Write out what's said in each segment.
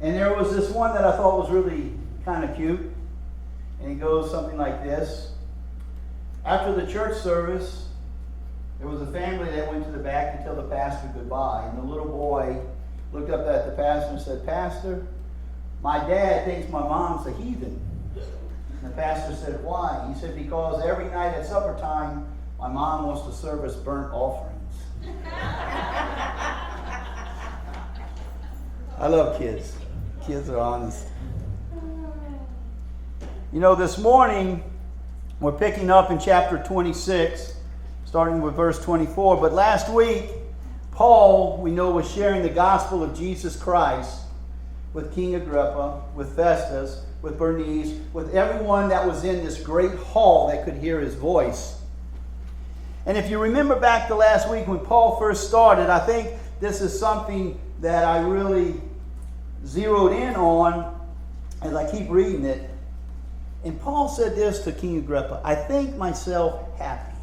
And there was this one that I thought was really kind of cute. And it goes something like this. After the church service, there was a family that went to the back to tell the pastor goodbye. And the little boy looked up at the pastor and said, "Pastor, my dad thinks my mom's a heathen." And the pastor said, "Why?" He said, "Because every night at supper time, my mom wants to serve us burnt offerings." I love kids. Kids are honest. You know, this morning, we're picking up in chapter 26, starting with verse 24. But last week, Paul, we know, was sharing the gospel of Jesus Christ with King Agrippa, with Festus, with Bernice, with everyone that was in this great hall that could hear his voice. And if you remember back to last week when Paul first started, I think this is something that I really zeroed in on as I keep reading it. And Paul said this to King Agrippa: "I think myself happy."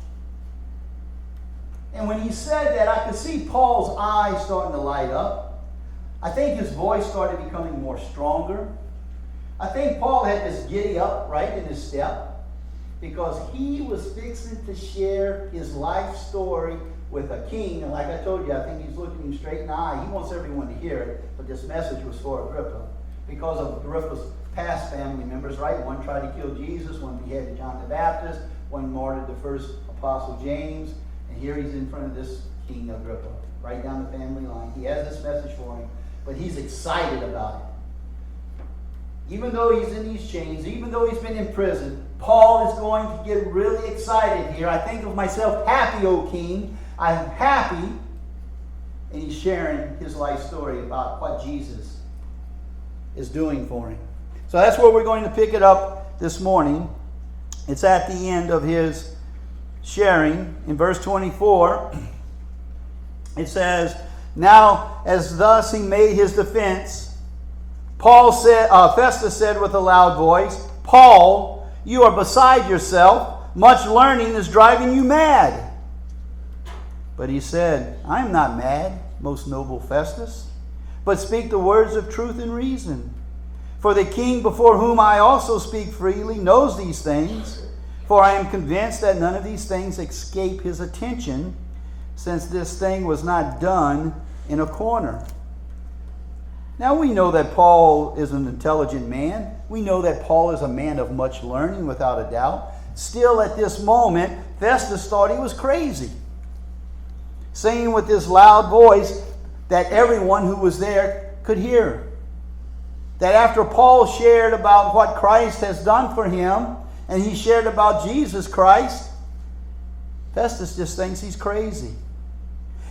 And when he said that, I could see Paul's eyes starting to light up. I think his voice started becoming more stronger. I think Paul had this giddy up right in his step, because he was fixing to share his life story with a king. And like I told you, I think he's looking him straight in the eye. He wants everyone to hear it, but this message was for Agrippa, because of Agrippa's past family members, right? One tried to kill Jesus, one beheaded John the Baptist, one martyred the first apostle James, and here he's in front of this King Agrippa, right down the family line. He has this message for him, but he's excited about it. Even though he's in these chains, even though he's been in prison, Paul is going to get really excited here. "I think of myself happy, O king. I'm happy." And he's sharing his life story about what Jesus is doing for him. So that's where we're going to pick it up this morning. It's at the end of his sharing. In verse 24, it says, "Now as thus he made his defense, Festus said with a loud voice, 'Paul, you are beside yourself. Much learning is driving you mad.' But he said, 'I am not mad, most noble Festus, but speak the words of truth and reason. For the king before whom I also speak freely knows these things. For I am convinced that none of these things escape his attention, since this thing was not done in a corner.'" Now we know that Paul is an intelligent man. We know that Paul is a man of much learning, without a doubt. Still, at this moment, Festus thought he was crazy, saying with this loud voice that everyone who was there could hear, that after Paul shared about what Christ has done for him, and he shared about Jesus Christ, Festus just thinks he's crazy.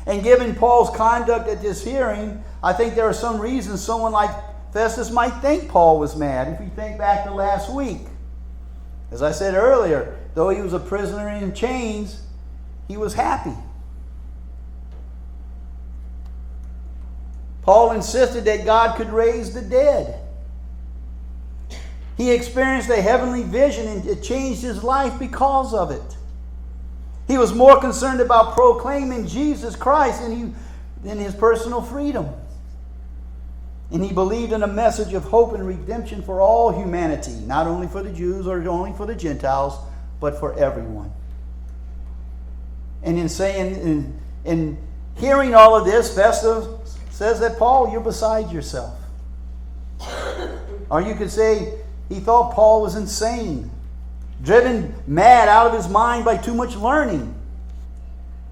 And given Paul's conduct at this hearing, I think there are some reasons someone like Festus might think Paul was mad. If you think back to last week, as I said earlier, though he was a prisoner in chains, he was happy. Paul insisted that God could raise the dead. He experienced a heavenly vision, and it changed his life because of it. He was more concerned about proclaiming Jesus Christ than his personal freedom. And he believed in a message of hope and redemption for all humanity, not only for the Jews or only for the Gentiles, but for everyone. And in hearing all of this, Festus says that, "Paul, you're beside yourself." Or you could say he thought Paul was insane, driven mad out of his mind by too much learning.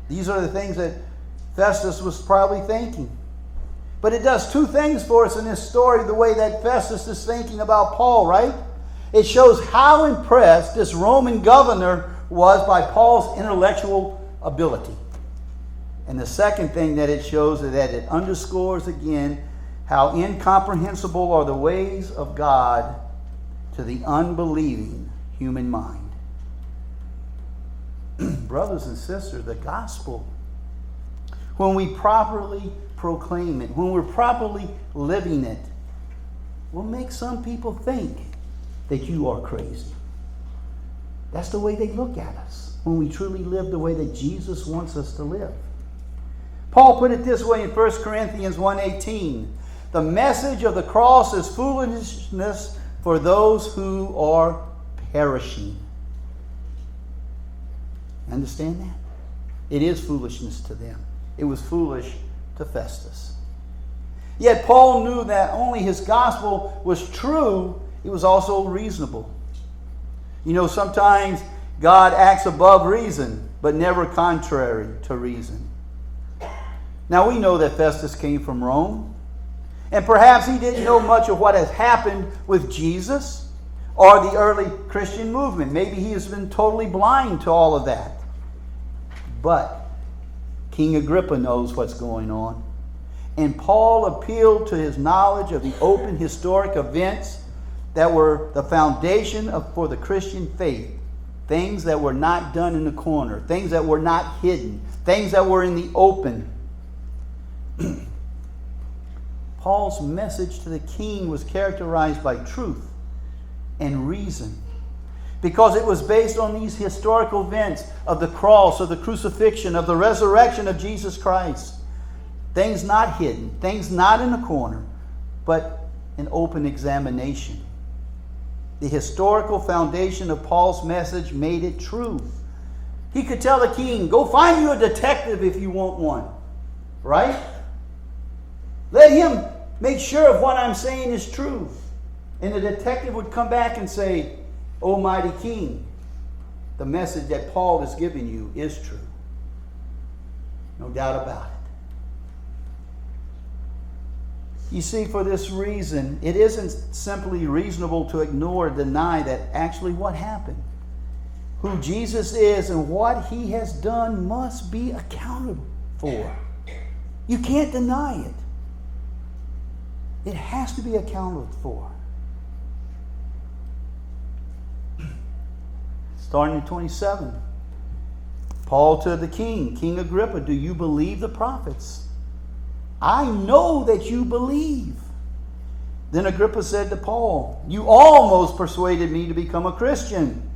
These are the things that Festus was probably thinking. But it does two things for us in this story, the way that Festus is thinking about Paul, right? It shows how impressed this Roman governor was by Paul's intellectual ability. And the second thing that it shows is that it underscores again how incomprehensible are the ways of God to the unbelieving human mind. Brothers and sisters, the gospel, when we properly proclaim it, when we're properly living it, will make some people think that you are crazy. That's the way they look at us when we truly live the way that Jesus wants us to live. Paul put it this way in 1 Corinthians 1:18. The message of the cross is foolishness for those who are perishing. Understand that? It is foolishness to them. It was foolish to Festus. Yet Paul knew that only his gospel was true, it was also reasonable. You know, sometimes God acts above reason, but never contrary to reason. Now we know that Festus came from Rome, and perhaps he didn't know much of what has happened with Jesus or the early Christian movement. Maybe he has been totally blind to all of that. But King Agrippa knows what's going on. And Paul appealed to his knowledge of the open historic events that were the foundation for the Christian faith. Things that were not done in the corner. Things that were not hidden. Things that were in the open. Paul's message to the king was characterized by truth and reason, because it was based on these historical events of the cross, of the crucifixion, of the resurrection of Jesus Christ. Things not hidden, things not in the corner, but an open examination. The historical foundation of Paul's message made it true. He could tell the king, go find you a detective if you want one. Right? Let him make sure of what I'm saying is true. And the detective would come back and say, O mighty king, the message that Paul is giving you is true. No doubt about it. You see, for this reason, it isn't simply reasonable to ignore or deny that actually what happened. Who Jesus is and what he has done must be accounted for. You can't deny it. It has to be accounted for. Starting in 27. Paul to the king, King Agrippa, do you believe the prophets? I know that you believe. Then Agrippa said to Paul, you almost persuaded me to become a Christian.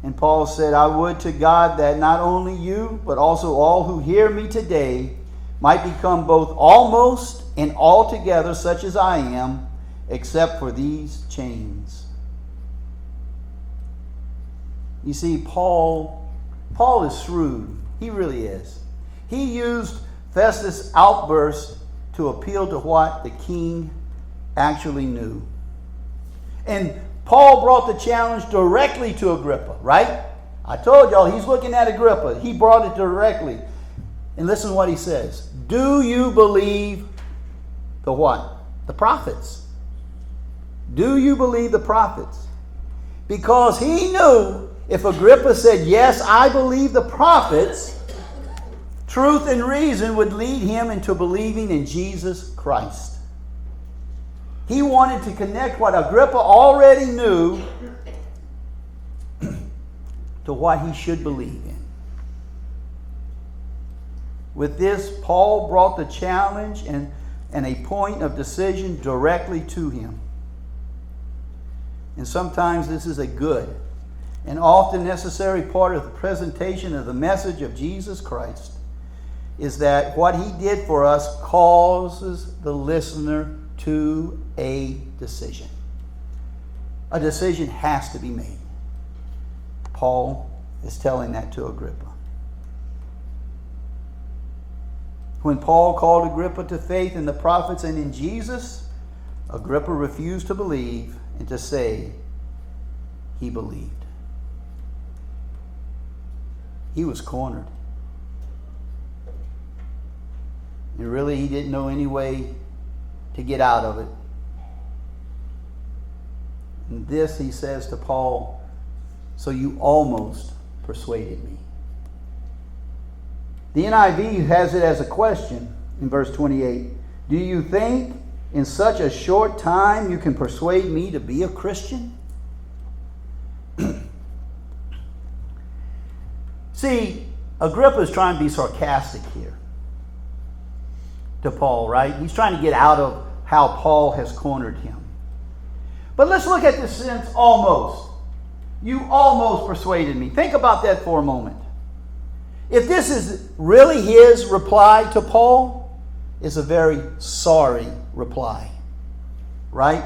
And Paul said, I would to God that not only you, but also all who hear me today might become both almost and altogether such as I am, except for these chains. You see, Paul is shrewd. He really is. He used Festus' outburst to appeal to what the king actually knew. And Paul brought the challenge directly to Agrippa, right? I told y'all, he's looking at Agrippa. He brought it directly. And listen to what he says. Do you believe the what? The prophets. Do you believe the prophets? Because he knew if Agrippa said, yes, I believe the prophets, truth and reason would lead him into believing in Jesus Christ. He wanted to connect what Agrippa already knew to what he should believe in. With this, Paul brought the challenge and a point of decision directly to him. And sometimes this is a good and often necessary part of the presentation of the message of Jesus Christ, is that what he did for us causes the listener to a decision. A decision has to be made. Paul is telling that to Agrippa. When Paul called Agrippa to faith in the prophets and in Jesus, Agrippa refused to believe and to say he believed. He was cornered. And really, he didn't know any way to get out of it. And this, he says to Paul, so you almost persuaded me. The NIV has it as a question in verse 28. Do you think in such a short time you can persuade me to be a Christian? See, Agrippa is trying to be sarcastic here to Paul, right? He's trying to get out of how Paul has cornered him. But let's look at this sentence, almost. You almost persuaded me. Think about that for a moment. If this is really his reply to Paul, is a very sorry reply. Right?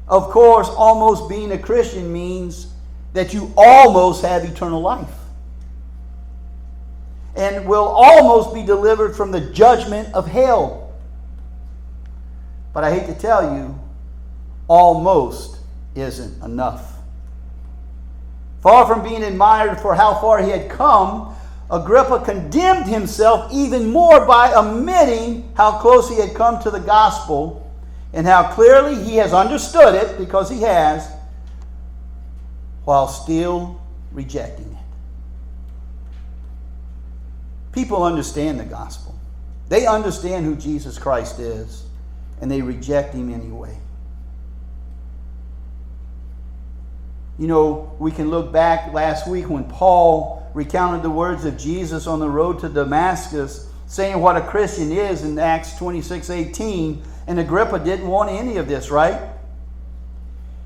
Of course, almost being a Christian means that you almost have eternal life. And will almost be delivered from the judgment of hell. But I hate to tell you, almost isn't enough. Far from being admired for how far he had come, Agrippa condemned himself even more by admitting how close he had come to the gospel and how clearly he has understood it, because he has, while still rejecting it. People understand the gospel. They understand who Jesus Christ is, and they reject him anyway. You know, we can look back last week when Paul recounted the words of Jesus on the road to Damascus, saying what a Christian is in Acts 26:18, and Agrippa didn't want any of this, right?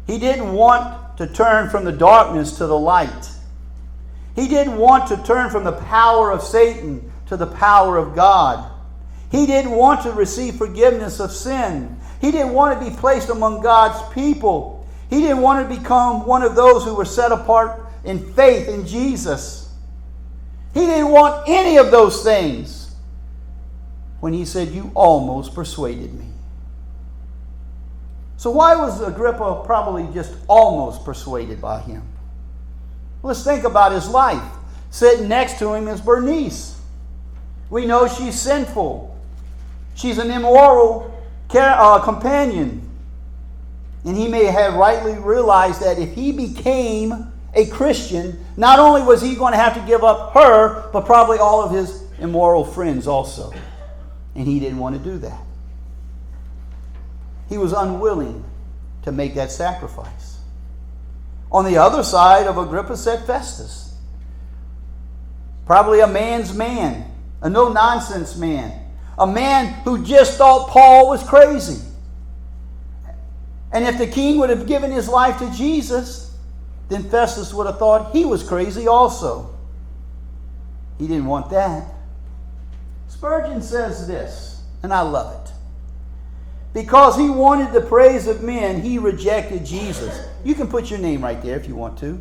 He didn't want to turn from the darkness to the light. He didn't want to turn from the power of Satan to the power of God. He didn't want to receive forgiveness of sin. He didn't want to be placed among God's people. He didn't want to become one of those who were set apart in faith in Jesus. He didn't want any of those things when he said, "You almost persuaded me." So why was Agrippa probably just almost persuaded by him? Let's think about his life. Sitting next to him is Bernice. We know she's sinful. She's an immoral companion. And he may have rightly realized that if he became a Christian, not only was he going to have to give up her, but probably all of his immoral friends also. And he didn't want to do that. He was unwilling to make that sacrifice. On the other side of Agrippa sat Festus. Probably a man's man, a no-nonsense man, a man who just thought Paul was crazy. And if the king would have given his life to Jesus, then Festus would have thought he was crazy also. He didn't want that. Spurgeon says this, and I love it. Because he wanted the praise of men, he rejected Jesus. You can put your name right there if you want to.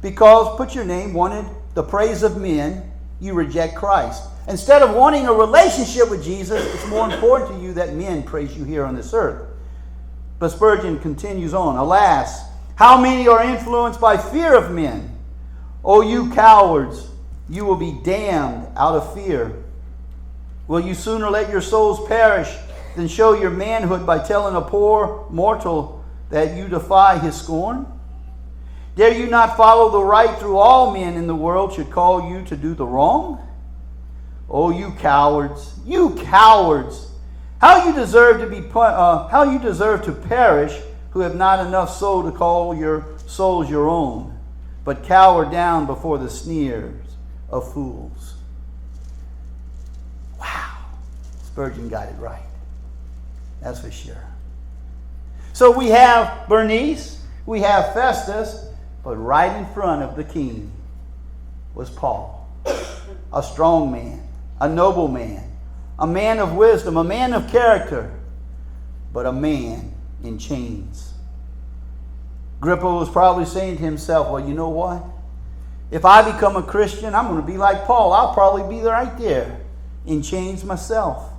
Because, put your name, wanted the praise of men, you reject Christ. Instead of wanting a relationship with Jesus, it's more important to you that men praise you here on this earth. But Spurgeon continues on. Alas, how many are influenced by fear of men? O you cowards, you will be damned out of fear. Will you sooner let your souls perish than show your manhood by telling a poor mortal that you defy his scorn? Dare you not follow the right through all men in the world should call you to do the wrong? Oh, you cowards, how you deserve to perish, who have not enough soul to call your souls your own, but cower down before the sneers of fools. Wow, Spurgeon got it right. That's for sure. So we have Bernice, we have Festus, but right in front of the king was Paul, a strong man, a noble man, a man of wisdom, a man of character, but a man in chains. Agrippa was probably saying to himself, well, you know what? If I become a Christian, I'm going to be like Paul. I'll probably be right there in chains myself.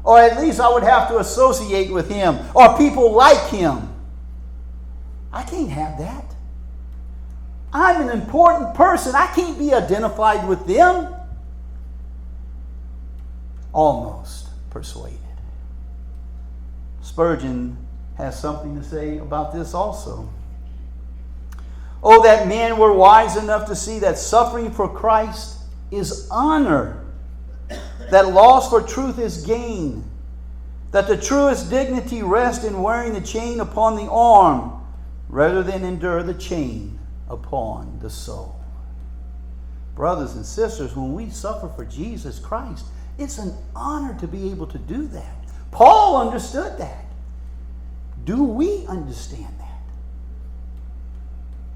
Or at least I would have to associate with him or people like him. I can't have that. I'm an important person. I can't be identified with them. Almost persuaded. Spurgeon has something to say about this also. Oh, that men were wise enough to see that suffering for Christ is honor, that loss for truth is gain, that the truest dignity rests in wearing the chain upon the arm rather than endure the chain upon the soul. Brothers and sisters, when we suffer for Jesus Christ, it's an honor to be able to do that. Paul understood that. Do we understand that?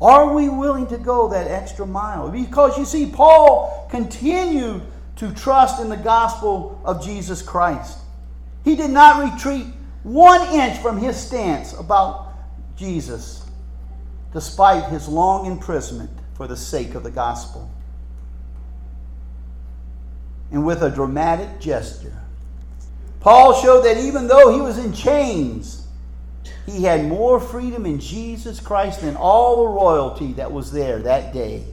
Are we willing to go that extra mile? Because you see, Paul continued to trust in the gospel of Jesus Christ. He did not retreat 1 inch from his stance about Jesus, despite his long imprisonment for the sake of the gospel. And with a dramatic gesture, Paul showed that even though he was in chains, he had more freedom in Jesus Christ than all the royalty that was there that day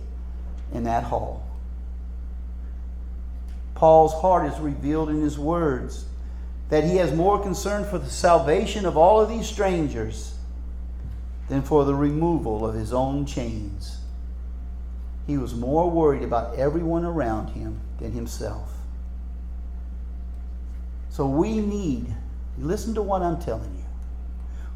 in that hall. Paul's heart is revealed in his words, that he has more concern for the salvation of all of these strangers than for the removal of his own chains. He was more worried about everyone around him than himself. So we need, listen to what I'm telling you,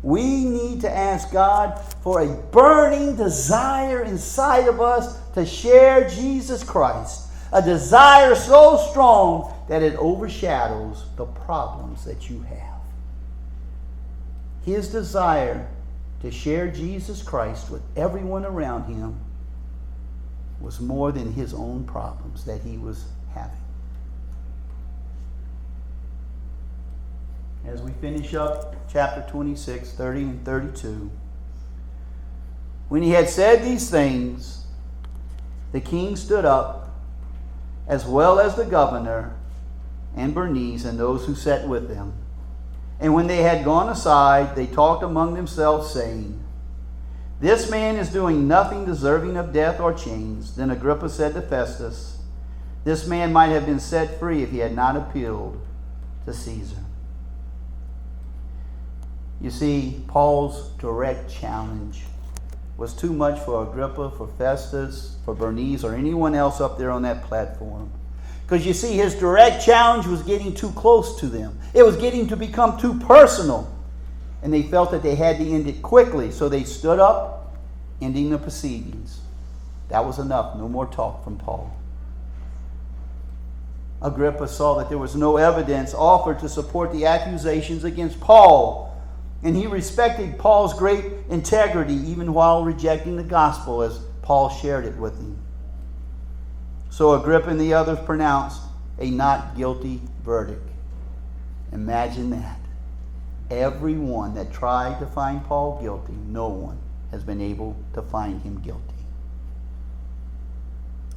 we need to ask God for a burning desire inside of us to share Jesus Christ. A desire so strong that it overshadows the problems that you have. His desire to share Jesus Christ with everyone around him was more than his own problems that he was having. As we finish up chapter 26, 30 and 32, when he had said these things, the king stood up, as well as the governor and Bernice and those who sat with them. And when they had gone aside, they talked among themselves, saying, "This man is doing nothing deserving of death or chains." Then Agrippa said to Festus, "This man might have been set free if he had not appealed to Caesar." You see, Paul's direct challenge was too much for Agrippa, for Festus, for Bernice, or anyone else up there on that platform. Because you see, his direct challenge was getting too close to them. It was getting to become too personal. And they felt that they had to end it quickly. So they stood up, ending the proceedings. That was enough. No more talk from Paul. Agrippa saw that there was no evidence offered to support the accusations against Paul. And he respected Paul's great integrity even while rejecting the gospel as Paul shared it with him. So Agrippa and the others pronounced a not guilty verdict. Imagine that. Everyone that tried to find Paul guilty, no one has been able to find him guilty.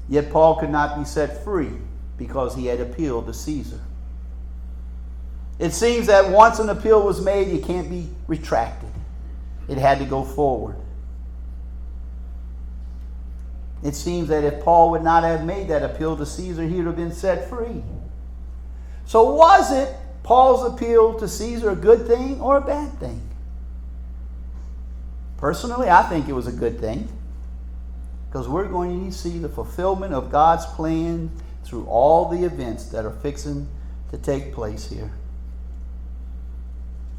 Yet Paul could not be set free because he had appealed to Caesar. It seems that once an appeal was made, it can't be retracted. It had to go forward. It seems that if Paul would not have made that appeal to Caesar, he would have been set free. So was it Paul's appeal to Caesar a good thing or a bad thing? Personally, I think it was a good thing, because we're going to see the fulfillment of God's plan through all the events that are fixing to take place here.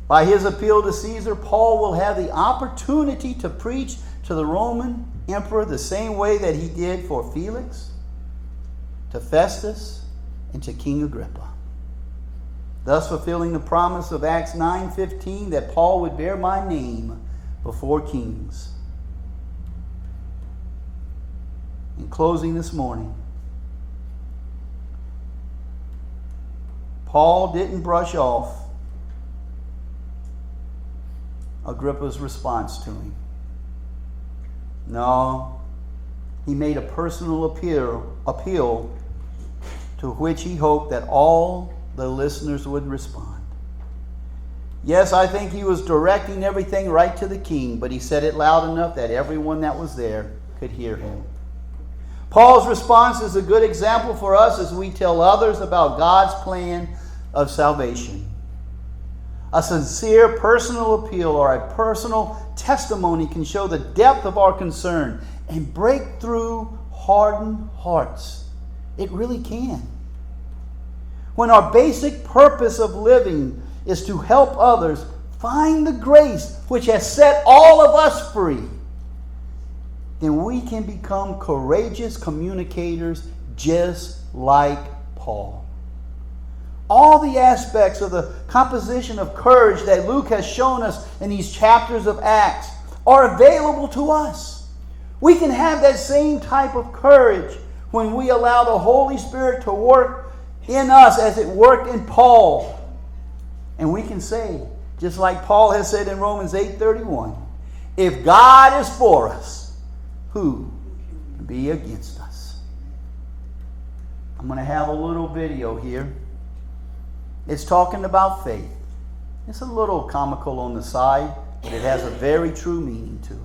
By his appeal to Caesar, Paul will have the opportunity to preach to the Roman emperor the same way that he did for Felix, to Festus, and to King Agrippa. Thus fulfilling the promise of Acts 9:15 that Paul would bear my name before kings. In closing this morning, Paul didn't brush off Agrippa's response to him. No, he made a personal appeal to which he hoped that all the listeners would respond. Yes, I think he was directing everything right to the king, but he said it loud enough that everyone that was there could hear him. Paul's response is a good example for us as we tell others about God's plan of salvation. A sincere personal appeal or a personal testimony can show the depth of our concern and break through hardened hearts. It really can. When our basic purpose of living is to help others find the grace which has set all of us free, then we can become courageous communicators just like Paul. All the aspects of the composition of courage that Luke has shown us in these chapters of Acts are available to us. We can have that same type of courage when we allow the Holy Spirit to work in us as it worked in Paul. And we can say, just like Paul has said in Romans 8:31, if God is for us, who can be against us? I'm going to have a little video here. It's talking about faith. It's a little comical on the side, but it has a very true meaning to it.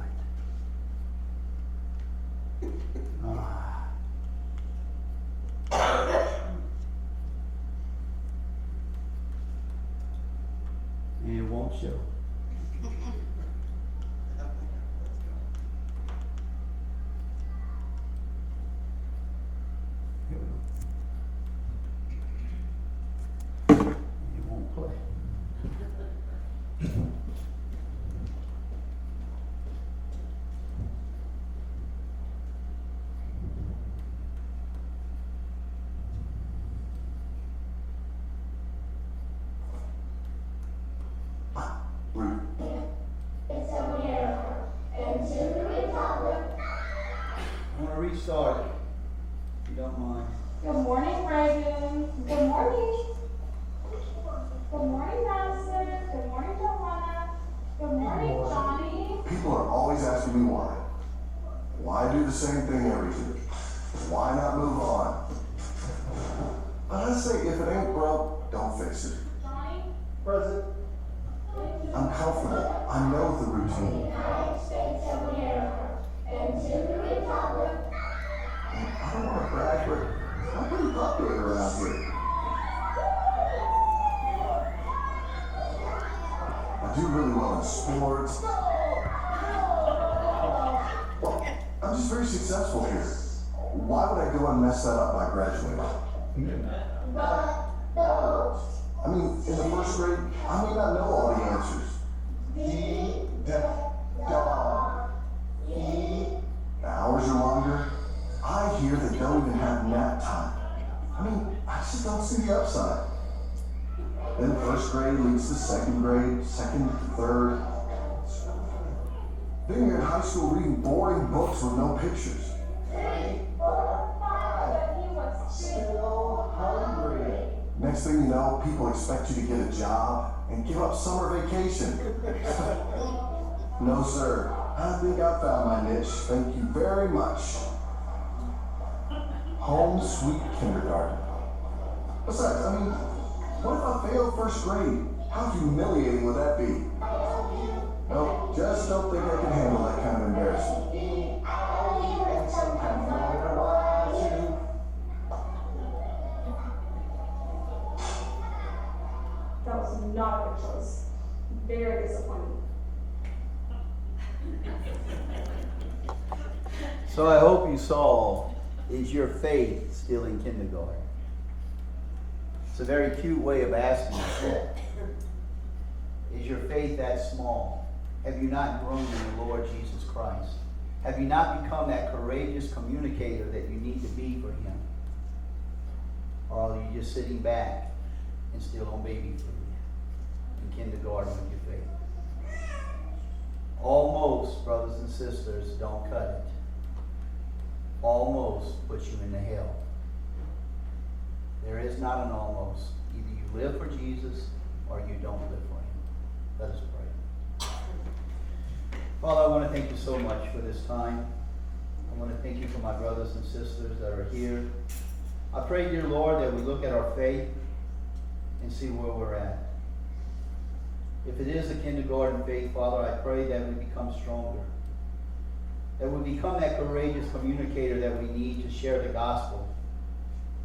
And it won't show. Here we go. It won't play. I want to restart it, if you don't mind. Good morning, Reagan. Good morning. Good morning, Madison. Good morning, Joanna. Good morning, Johnny. People are always asking me why. Why do the same thing every week? Why not move on? But I say, if it ain't broke, don't fix it. Johnny? Present. I'm comfortable. I know the routine. United States of America and to the republic. I don't want to brag, but I'm pretty popular around here. I do really well in sports. I'm just very successful here. Why would I go and mess that up by graduating? I mean, in the first grade, I may not know all the answers. Hours are longer. I hear they don't even have nap time. I mean, I just don't see the upside. Then first grade leads to second grade, second to third. Then you're in high school reading boring books with no pictures. 3, 4, 5. He was still hungry. Next thing you know, people expect you to get a job and give up summer vacation. No, sir. I think I found my niche. Thank you very much. Home sweet kindergarten. Besides, I mean, what if I fail first grade? How humiliating would that be? Nope, just don't think I can handle that kind of embarrassment. That was not a good choice. Very disappointing. So I hope you saw, is your faith still in kindergarten? It's a very cute way of asking yourself. Is your faith that small? Have you not grown in the Lord Jesus Christ? Have you not become that courageous communicator that you need to be for Him? Or are you just sitting back and still on baby food in kindergarten with your faith? Almost, brothers and sisters, don't cut it. Almost puts you into hell. There is not an almost. Either you live for Jesus or you don't live for Him. Let us pray. Father, I want to thank you so much for this time. I want to thank you for my brothers and sisters that are here. I pray, dear Lord, that we look at our faith and see where we're at. If it is a kindergarten faith, Father, I pray that we become stronger. That we become that courageous communicator that we need to share the gospel,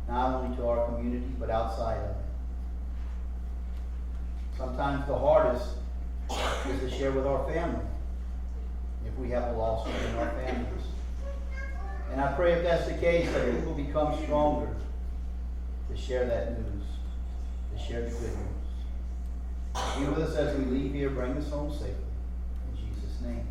not only to our community, but outside of it. Sometimes the hardest is to share with our family, if we have a lost one in our families. And I pray if that's the case, that we will become stronger to share that news, to share the good news. Be with us as we leave here. Bring us home safely. In Jesus' name.